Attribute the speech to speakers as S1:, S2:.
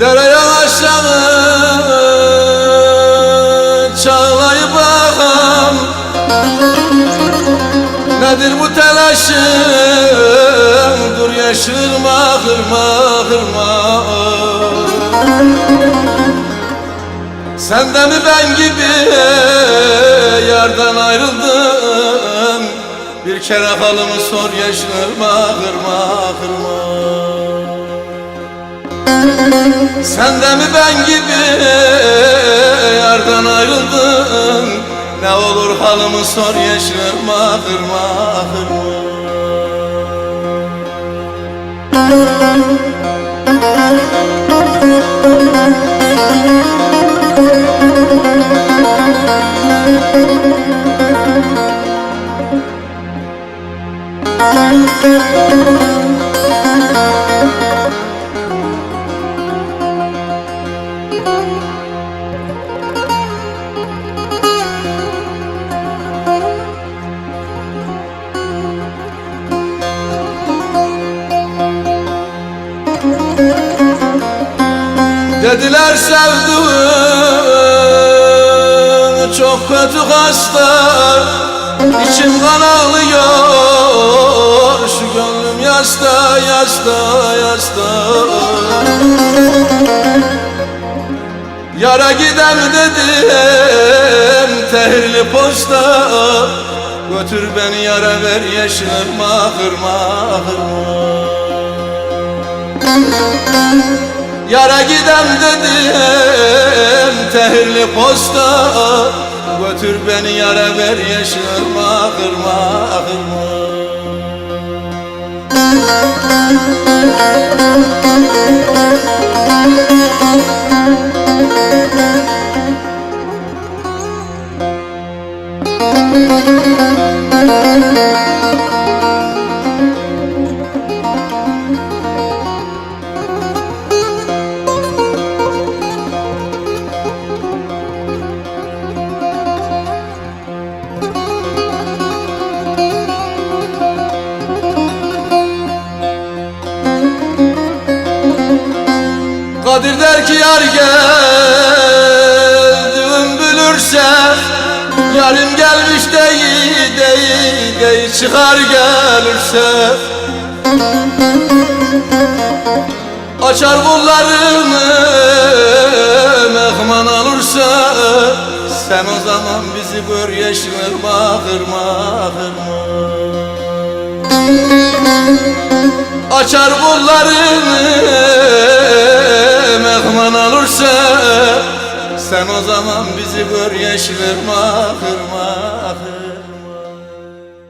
S1: Dereye aşağı çağlayıp ağam, nedir bu telaşın? Dur yaşırma, kırma, kırma. Sen de mi ben gibi yardan ayrıldın? Bir kere halımı sor, yaşırma, kırma, kırma. Sen de mi ben gibi yardan ayrıldın? Ne olur halımı sor, yaşırma, kırma, kırma. Dediler sevduğun çok kötü hasta, içim kan ağlıyor, şu gönlüm yasta, yasta, yasta. Yara gidem dedim tehirli posta, götür beni yara ver, yaşırma, kırma, kırma. Yara gidem dedim tehirli posta, götür beni yara ver, yaşırma, kırma, kırma. Kadir der ki yar geldim bilirse, yarım gelmiş değil, değil, değil, çıkar gelirse. Açar kollarını mehman alırsa, sen o zaman bizi gör, yaşırma, kırma, kırma. Açar kollarını mehman alırsa, sen o zaman bizi gör, yaşırma, kırma, kırma.